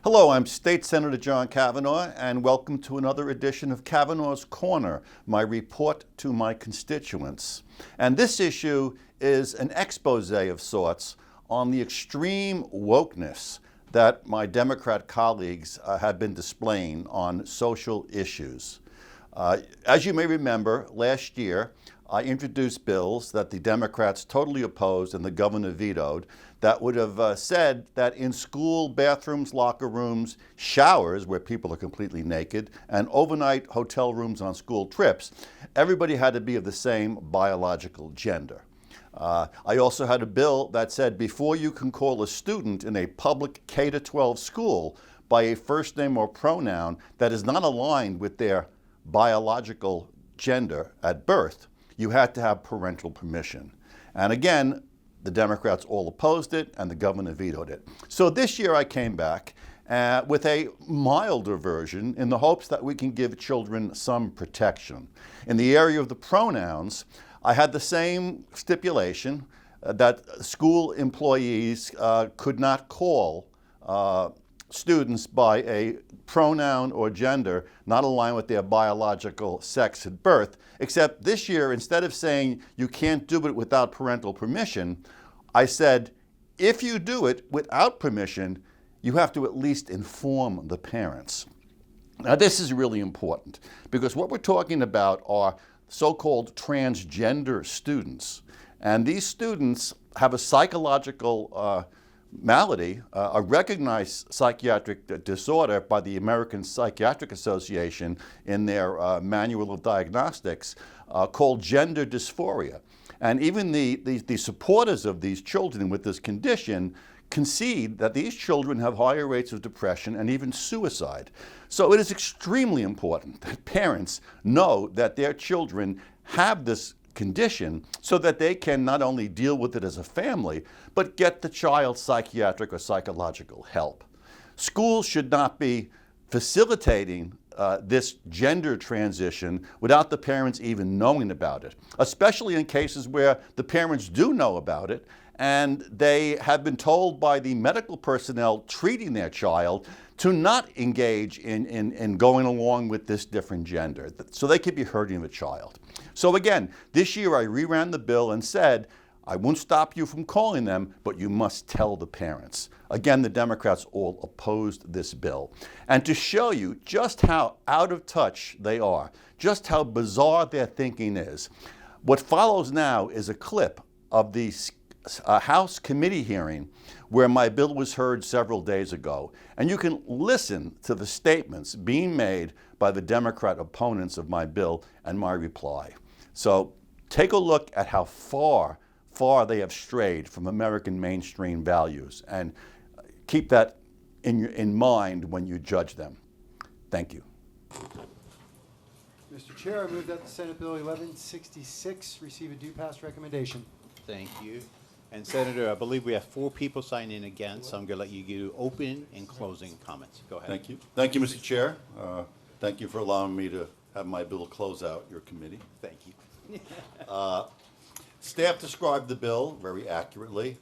Hello, I'm State Senator John Kavanagh, and welcome to another edition of Kavanagh's Corner, my report to my constituents. And this issue is an expose of sorts on the extreme wokeness that my Democrat colleagues have been displaying on social issues. As you may remember, last year I introduced bills that the Democrats totally opposed and the governor vetoed that would have said that in school bathrooms, locker rooms, showers where people are completely naked, and overnight hotel rooms on school trips, everybody had to be of the same biological gender. I also had a bill that said before you can call a student in a public K-12 school by a first name or pronoun that is not aligned with their biological gender at birth, you had to have parental permission. And again, the Democrats all opposed it and the governor vetoed it. So this year I came back with a milder version in the hopes that we can give children some protection. In the area of the pronouns, I had the same stipulation that school employees could not call students by a pronoun or gender not aligned with their biological sex at birth, except this year, instead of saying you can't do it without parental permission, I said, if you do it without permission, you have to at least inform the parents. Now, this is really important because what we're talking about are so-called transgender students. And these students have a psychological malady, a recognized psychiatric disorder by the American Psychiatric Association in their manual of diagnostics called gender dysphoria. And even the supporters of these children with this condition concede that these children have higher rates of depression and even suicide. So it is extremely important that parents know that their children have this condition so that they can not only deal with it as a family, but get the child psychiatric or psychological help. Schools should not be facilitating this gender transition without the parents even knowing about it, especially in cases where the parents do know about it and they have been told by the medical personnel treating their child to not engage in going along with this different gender, so they could be hurting the child. So again, this year I reran the bill and said, I won't stop you from calling them, but you must tell the parents. Again, the Democrats all opposed this bill. And to show you just how out of touch they are, just how bizarre their thinking is, what follows now is a clip of the House committee hearing where my bill was heard several days ago. And you can listen to the statements being made by the Democrat opponents of my bill and my reply. So take a look at how far they have strayed from American mainstream values, and keep that in mind when you judge them. Thank you. Mr. Chair, I move that the Senate Bill 1166 receive a due pass recommendation. Thank you. And Senator, I believe we have 4 people signing in against, so I'm going to let you do open and closing comments. Go ahead. Thank you. Thank you, Mr. Chair. Thank you for allowing me to have my bill close out your committee. Thank you. Staff described the bill very accurately.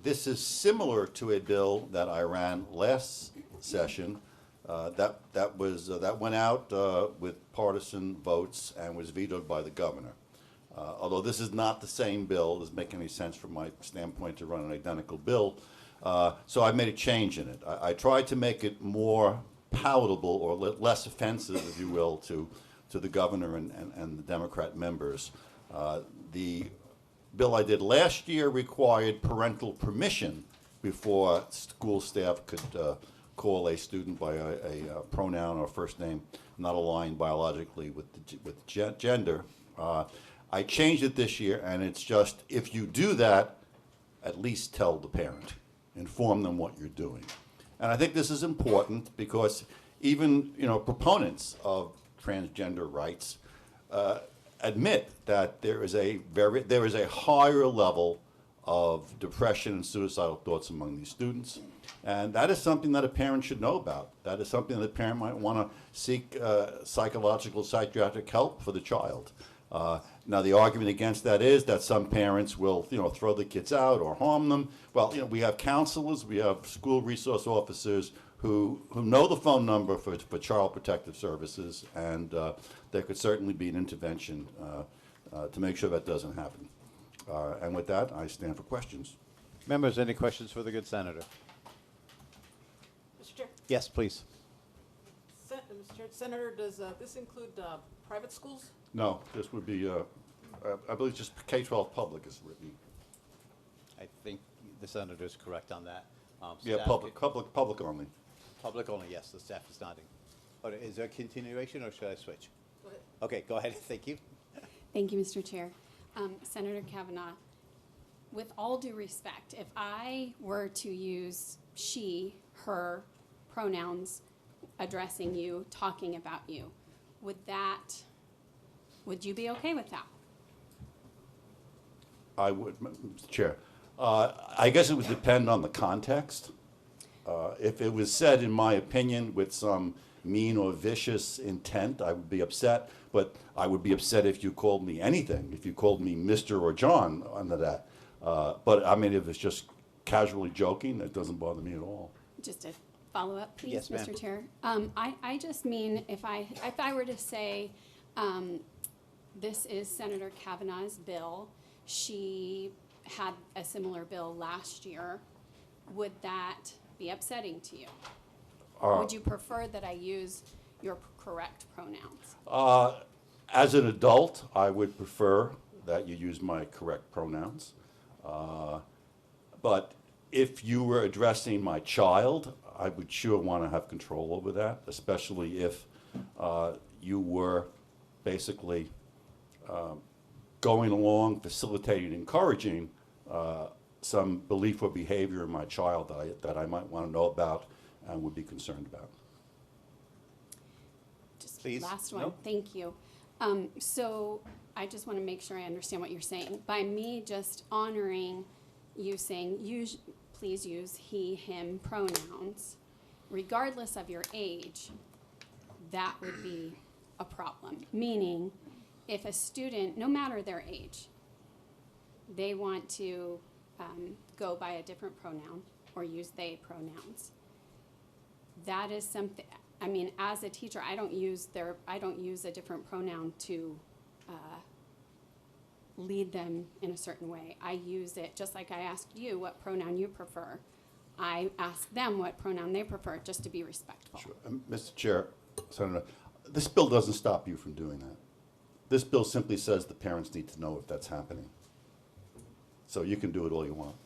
This is similar to a bill that I ran last session that went out with partisan votes and was vetoed by the governor. Although this is not the same bill, it doesn't make any sense from my standpoint to run an identical bill. So I made a change in it. I tried to make it more palatable or less offensive, if you will, to the governor and the Democrat members. The bill I did last year required parental permission before school staff could call a student by a pronoun or first name not aligned biologically with gender. I changed it this year, and it's just, if you do that, at least tell the parent. Inform them what you're doing. And I think this is important because even proponents of transgender rights admit that there is a higher level of depression and suicidal thoughts among these students. And that is something that a parent should know about. That is something that a parent might want to seek psychological, psychiatric help for the child. Now, the argument against that is that some parents will, throw the kids out or harm them. Well, we have counselors, we have school resource officers who know the phone number for Child Protective Services, and there could certainly be an intervention to make sure that doesn't happen. And with that, I stand for questions. Members, any questions for the good senator? Mr. Chair, Yes, please. Mr. Chair, Senator, does this include private schools? No, this would be, I believe, just K-12 public is written. I think the senator is correct on that. Yeah, Staff public, can- public only. Public only, yes, the staff is nodding. Is there a continuation, or should I switch? Go ahead. Okay, go ahead, thank you. Thank you, Mr. Chair. Senator Kavanagh, with all due respect, if I were to use she, her pronouns addressing you, talking about you, would you be okay with that? I would, Mr. Chair. I guess it would depend on the context. If it was said, in my opinion, with some mean or vicious intent, I would be upset. But I would be upset if you called me anything, if you called me Mr. or John under that. But I mean, if it's just casually joking, that doesn't bother me at all. Just a follow-up, please, Yes, ma'am. Mr. Chair. I just mean, if I were to say, this is Senator Kavanagh's bill, she had a similar bill last year, would that be upsetting to you? Would you prefer that I use your correct pronouns? As an adult, I would prefer that you use my correct pronouns. But if you were addressing my child, I would sure want to have control over that, especially if you were basically going along, facilitating, encouraging some belief or behavior in my child that I might want to know about and would be concerned about. Just Please. last one, Nope. thank you. So I just want to make sure I understand what you're saying. By me just honoring you saying, please use he, him pronouns, regardless of your age, that would be a problem. Meaning, if a student, no matter their age, they want to go by a different pronoun or use they pronouns, that is something, I mean, as a teacher, I don't use a different pronoun to lead them in a certain way. I use it just like I asked you what pronoun you prefer. I ask them what pronoun they prefer, just to be respectful. Sure. Mr. Chair, Senator, this bill doesn't stop you from doing that. This bill simply says the parents need to know if that's happening. So you can do it all you want.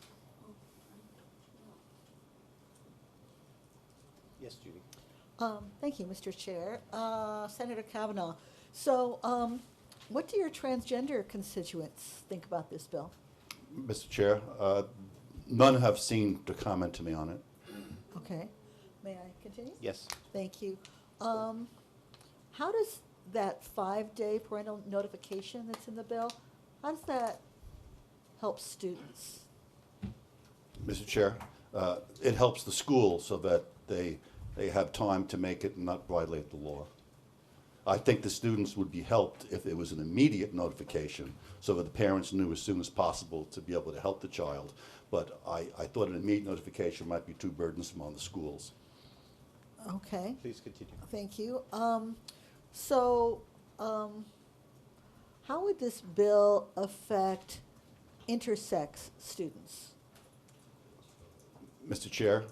Yes, Judy. Thank you, Mr. Chair. Senator Kavanagh, so what do your transgender constituents think about this bill? Mr. Chair, none have seemed to comment to me on it. Okay, may I continue? Yes. Thank you. How does that 5-day parental notification that's in the bill, how does that help students? Mr. Chair, it helps the school so that they have time to make it and not violate the law. I think the students would be helped if it was an immediate notification so that the parents knew as soon as possible to be able to help the child. But I thought an immediate notification might be too burdensome on the schools. Okay, Please continue. thank you. How would this bill affect intersex students? Mr. Chair,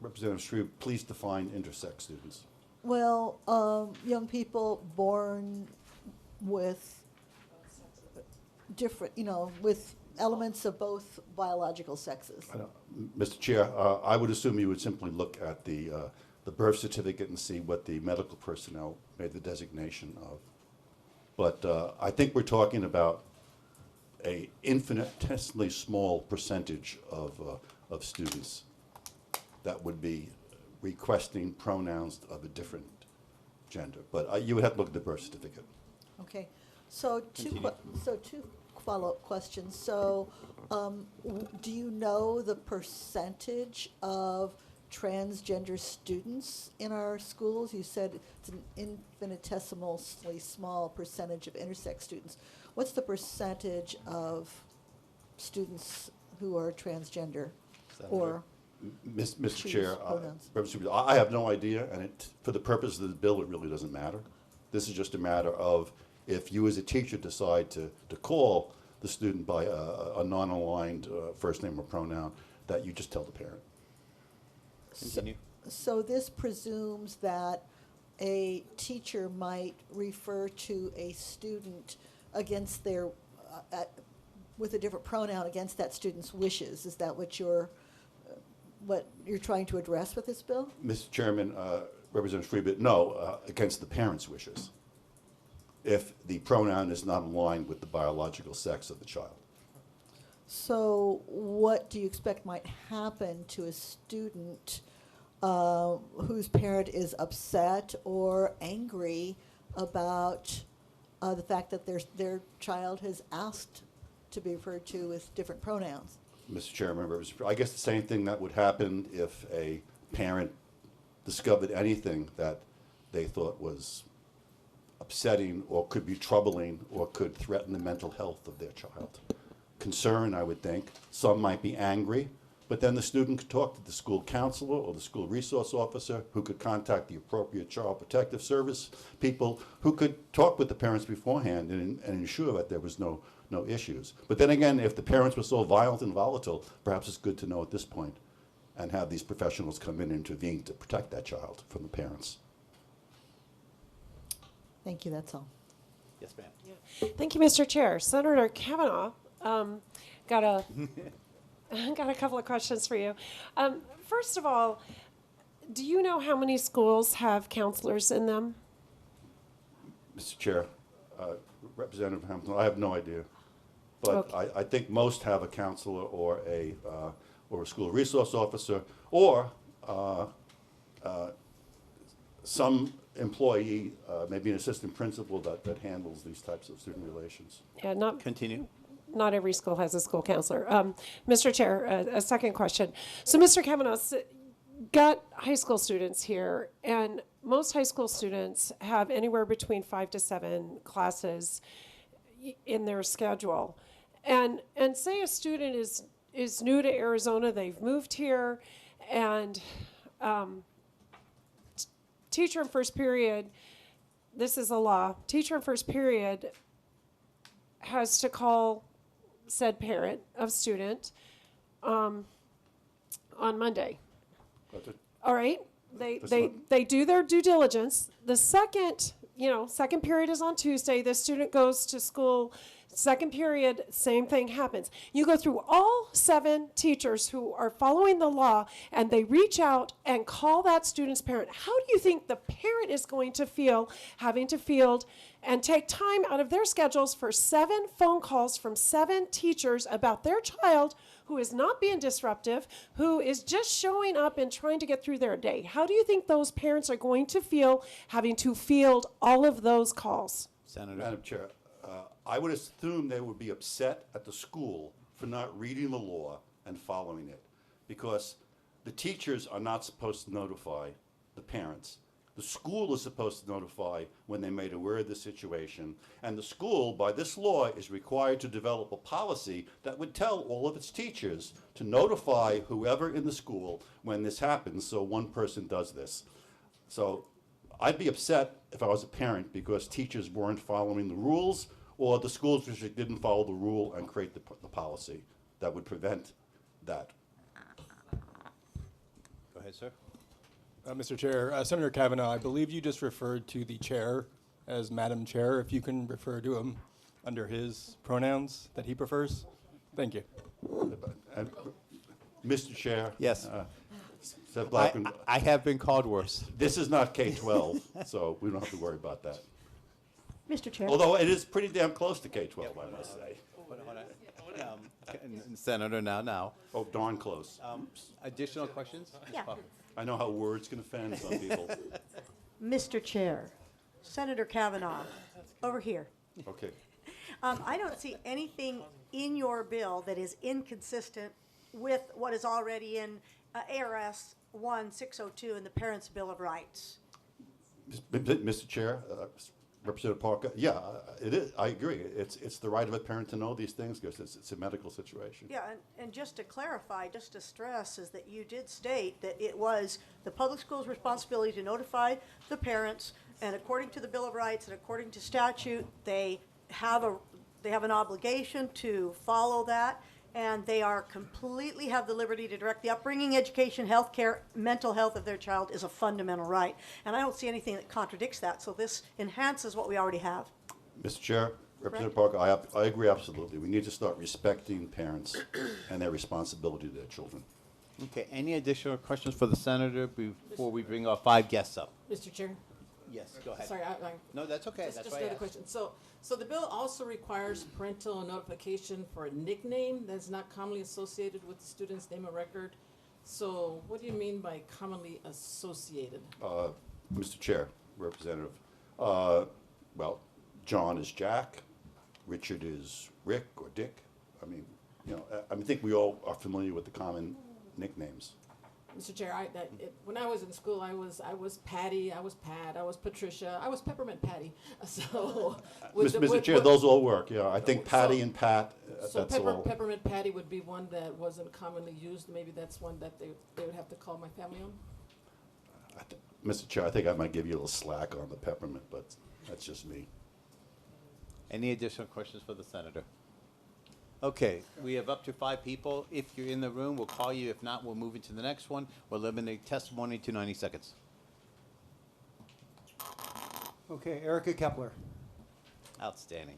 Representative Shreve, please define intersex students. Well, young people born with different, with elements of both biological sexes. Mr. Chair, I would assume you would simply look at the birth certificate and see what the medical personnel made the designation of. But I think we're talking about a infinitesimally small percentage of students that would be requesting pronouns of a different gender. But you would have to look at the birth certificate. Okay, so two follow-up questions. So, do you know the percentage of transgender students in our schools? You said it's an infinitesimally small percentage of intersex students. What's the percentage of students who are transgender or Mr. choose Chair, pronouns? Representative Supervisor, I have no idea, and for the purpose of the bill, it really doesn't matter. This is just a matter of if you as a teacher decide to call the student by a non-aligned first name or pronoun, that you just tell the parent. Continue. So this presumes that a teacher might refer to a student against their, with a different pronoun against that student's wishes. Is that what you're trying to address with this bill? Mr. Chairman, Representative Freebit, no, against the parent's wishes, if the pronoun is not aligned with the biological sex of the child. So what do you expect might happen to a student whose parent is upset or angry about the fact that their child has asked to be referred to with different pronouns? Mr. Chairman, I guess the same thing that would happen if a parent discovered anything that they thought was upsetting or could be troubling or could threaten the mental health of their child. Concern, I would think. Some might be angry, but then the student could talk to the school counselor or the school resource officer, who could contact the appropriate child protective service people, who could talk with the parents beforehand and ensure that there was no issues. But then again, if the parents were so violent and volatile, perhaps it's good to know at this point and have these professionals come in and intervene to protect that child from the parents. Thank you, that's all. Yes, ma'am. Thank you, Mr. Chair. Senator Kavanagh, got a couple of questions for you. First of all, do you know how many schools have counselors in them? Mr. Chair, Representative Hamilton, I have no idea. But Okay. I think most have a counselor or a school resource officer or some employee, maybe an assistant principal that handles these types of student relations. Yeah, not Continue. not every school has a school counselor. Mr. Chair, a second question. So, Mr. Kavanaugh's got high school students here, and most high school students have anywhere between 5 to 7 classes in their schedule. And say a student is new to Arizona, they've moved here, and teacher in first period, this is a law, teacher in first period has to call said parent of student on Monday. But All right? That's They do their due diligence. The second period is on Tuesday. The student goes to school. Second period, same thing happens. You go through all 7 teachers who are following the law, and they reach out and call that student's parent. How do you think the parent is going to feel having to field and take time out of their schedules for 7 phone calls from 7 teachers about their child who is not being disruptive, who is just showing up and trying to get through their day? How do you think those parents are going to feel having to field all of those calls? Senator. Madam Chair, I would assume they would be upset at the school for not reading the law and following it, because the teachers are not supposed to notify the parents. The school is supposed to notify when they're made aware of the situation, and the school, by this law, is required to develop a policy that would tell all of its teachers to notify whoever in the school when this happens, so one person does this. So I'd be upset if I was a parent because teachers weren't following the rules, or the school district didn't follow the rule and create the policy that would prevent that. Go ahead, sir. Mr. Chair, Senator Kavanagh, I believe you just referred to the chair as Madam Chair. If you can refer to him under his pronouns that he prefers. Thank you. And, Mr. Chair. Yes. Seth Blackman, I have been called worse. this is not K-12, so we don't have to worry about that. Mr. Chair. Although it is pretty damn close to K-12, I must say. Senator, now. Oh, darn close. Additional questions? Ms. Yeah. Popper. I know how words can offend some people. Mr. Chair, Senator Kavanagh, over here. Okay. I don't see anything in your bill that is inconsistent with what is already in ARS 1602 in the Parents' Bill of Rights. Mr. Chair, Representative Parker, yeah, it is. I agree. It's the right of a parent to know these things because it's a medical situation. Yeah, and just to clarify, just to stress, is that you did state that it was the public school's responsibility to notify the parents, and according to the Bill of Rights and according to statute, they have an obligation to follow that, and they are completely have the liberty to direct the upbringing, education, health care, mental health of their child is a fundamental right. And I don't see anything that contradicts that, so this enhances what we already have. Mr. Chair, Representative Parker, I agree absolutely. We need to start respecting parents and their responsibility to their children. Okay, any additional questions for the senator before we bring our 5 guests up? Mr. Chair? Yes, go ahead. Sorry, No, that's okay. Just That's just why I another asked. question. So the bill also requires parental notification for a nickname that's not commonly associated with the student's name of record. So what do you mean by commonly associated? Mr. Chair, Representative, well, John is Jack, Richard is Rick or Dick. I mean, I think we all are familiar with the common nicknames. Mr. Chair, when I was in school, I was Patty, I was Pat, I was Patricia, I was Peppermint Patty. So, Mr. Chair, those all work, yeah. I think Patty and Pat, so that's all. Peppermint Patty would be one that wasn't commonly used. Maybe that's one that they would have to call my family on. Mr. Chair, I think I might give you a little slack on the peppermint, but that's just me. Any additional questions for the senator? Okay, we have up to 5 people. If you're in the room, we'll call you. If not, we'll move into the next one. We'll limit testimony to 90 seconds. Okay, Erica Kepler. Outstanding.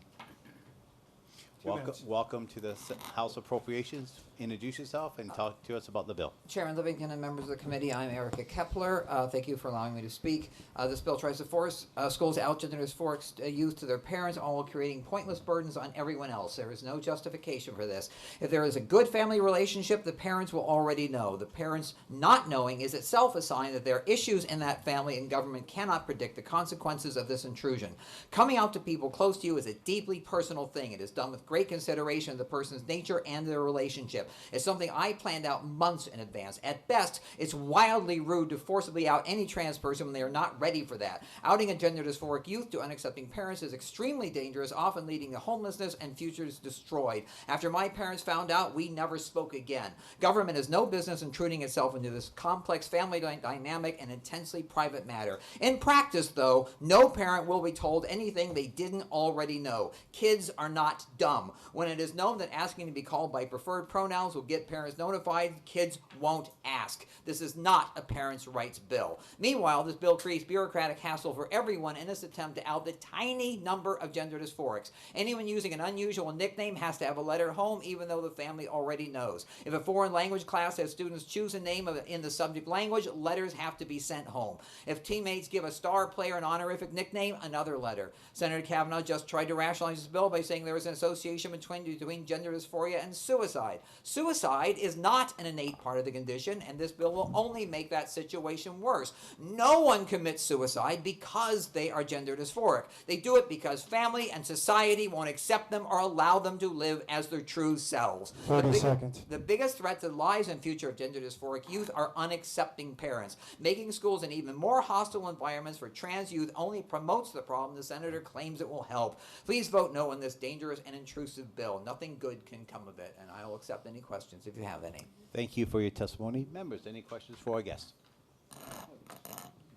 2 minutes. Welcome to the House Appropriations. Introduce yourself and talk to us about the bill. Chairman Livingston and members of the committee, I'm Erica Kepler. Thank you for allowing me to speak. This bill tries to force schools to outgender dysphoric youth to their parents, all while creating pointless burdens on everyone else. There is no justification for this. If there is a good family relationship, the parents will already know. The parents not knowing is itself a sign that there are issues in that family, and government cannot predict the consequences of this intrusion. Coming out to people close to you is a deeply personal thing. It is done with great consideration of the person's nature and their relationship. It's something I planned out months in advance. At best, it's wildly rude to forcibly out any trans person when they are not ready for that. Outing a gender dysphoric youth to unaccepting parents is extremely dangerous, often leading to homelessness and futures destroyed. After my parents found out, we never spoke again. Government has no business intruding itself into this complex family dynamic and intensely private matter. In practice, though, no parent will be told anything they didn't already know. Kids are not dumb. When it is known that asking to be called by preferred pronouns will get parents notified, kids won't ask. This is not a parents' rights bill. Meanwhile, this bill creates bureaucratic hassle for everyone in this attempt to out the tiny number of gender dysphorics. Anyone using an unusual nickname has to have a letter home, even though the family already knows. If a foreign language class has students choose a name in the subject language, letters have to be sent home. If teammates give a star player an honorific nickname, another letter. Senator Kavanagh just tried to rationalize this bill by saying there is an association between gender dysphoria and suicide. Suicide is not an innate part of the condition, and this bill will only make that situation worse. No one commits suicide because they are gender dysphoric. They do it because family and society won't accept them or allow them to live as their true selves. 30 seconds. The biggest threat to the lives and future of gender dysphoric youth are unaccepting parents. Making schools an even more hostile environments for trans youth only promotes the problem the senator claims it will help. Please vote no on this dangerous and intrusive bill. Nothing good can come of it, and I will accept any questions if you have any. Thank you for your testimony. Members, any questions for our guests?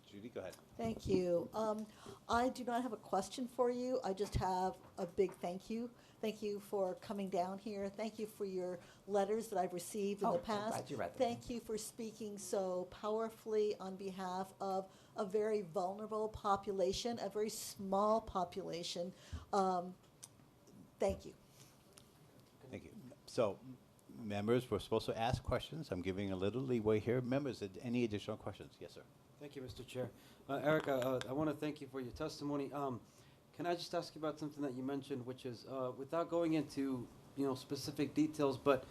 Judy, go ahead. Thank you. I do not have a question for you. I just have a big thank you. Thank you for coming down here. Thank you for your letters that I've received in the I'm past. glad you read them. Thank you for speaking so powerfully on behalf of a very vulnerable population, a very small population. Thank you. Thank you. So, members, we're supposed to ask questions. I'm giving a little leeway here. Members, any additional questions? Yes, sir. Thank you, Mr. Chair. Erica, I want to thank you for your testimony. Can I just ask you about something that you mentioned, which is, without going into specific details, but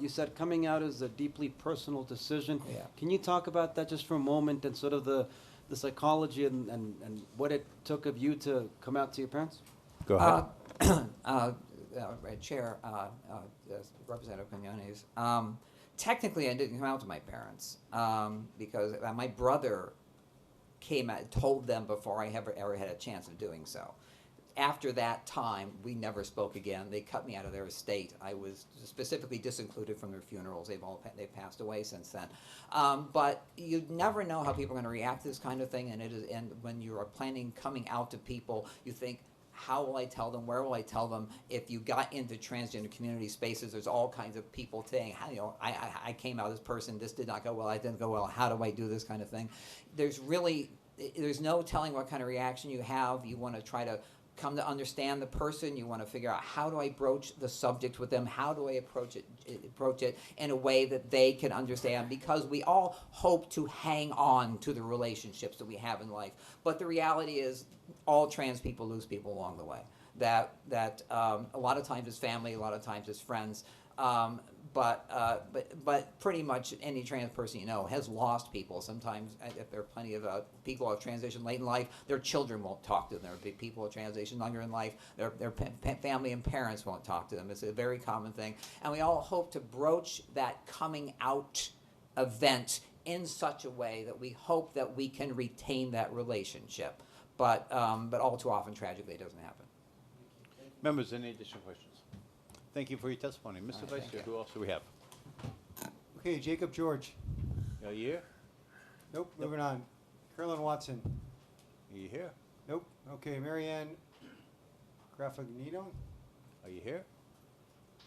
you said coming out is a deeply personal decision. Yeah. Can you talk about that just for a moment and sort of the psychology and what it took of you to come out to your parents? Go ahead. Chair, Representative Quinones, technically I didn't come out to my parents because my brother came out and told them before I ever had a chance of doing so. After that time, we never spoke again. They cut me out of their estate. I was specifically disincluded from their funerals. They've passed away since then. But you never know how people are going to react to this kind of thing. And when you are planning coming out to people, you think, how will I tell them? Where will I tell them? If you got into transgender community spaces, there's all kinds of people saying, I came out as person. This did not go well. I didn't go well. How do I do this kind of thing? There's no telling what kind of reaction you have. You want to try to come to understand the person. You want to figure out, how do I broach the subject with them? How do I approach it in a way that they can understand? Because we all hope to hang on to the relationships that we have in life. But the reality is, all trans people lose people along the way. That a lot of times it's family, a lot of times it's friends. But pretty much any trans person you know has lost people. Sometimes, if there are plenty of people who have transitioned late in life, their children won't talk to them. There are big people who have transitioned younger in life. Their family and parents won't talk to them. It's a very common thing. And we all hope to broach that coming out event in such a way that we hope that we can retain that relationship. But all too often, tragically, it doesn't happen. Members, any additional questions? Thank you for your testimony. Mr. Vice Chair, who else do we have? Okay, Jacob George. Are you here? Nope, moving on. Carolyn Watson. Are you here? Nope. Okay, Marianne Graffagnino. Are you here?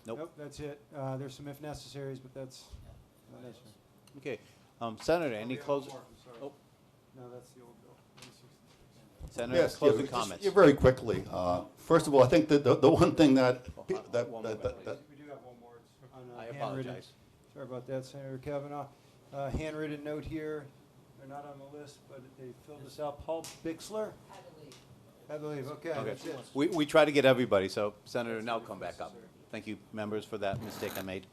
Nope. That's it. There's some if necessaries, but that's not necessary. Okay. Senator, any closing? Oh, No, that's the old bill. 166. Senator, Yes, closing just- comments. very quickly. First of all, I think that the one thing that One We do have one more. It's on, I handwritten. apologize. Sorry about that, Senator Kavanagh. Handwritten note here. They're not on the list, but they filled this out. Paul Bixler? I believe. Okay, Okay. that's it. We try to get everybody, so Senator, now come back up. Thank you, members, for that mistake I made.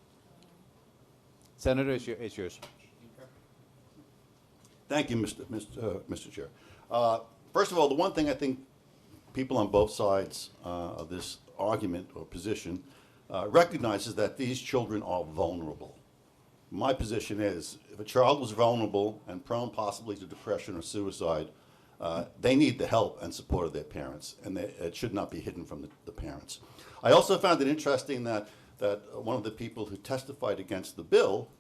Senator, it's yours. Thank you, Mr. Chair. First of all, the one thing I think people on both sides of this argument or position recognizes that these children are vulnerable. My position is, if a child was vulnerable and prone possibly to depression or suicide, they need the help and support of their parents, and it should not be hidden from the parents. I also found it interesting that one of the people who testified against the bill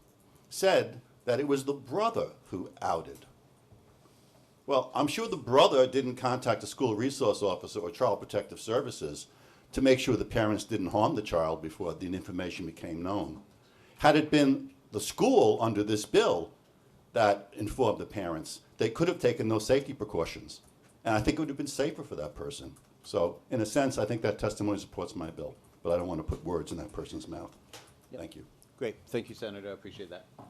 said that it was the brother who outed. Well, I'm sure the brother didn't contact a school resource officer or Child Protective Services to make sure the parents didn't harm the child before the information became known. Had it been the school under this bill that informed the parents, they could have taken those safety precautions. And I think it would have been safer for that person. So, in a sense, I think that testimony supports my bill. But I don't want to put words in that person's mouth. Thank you. Great. Thank you, Senator. I appreciate that.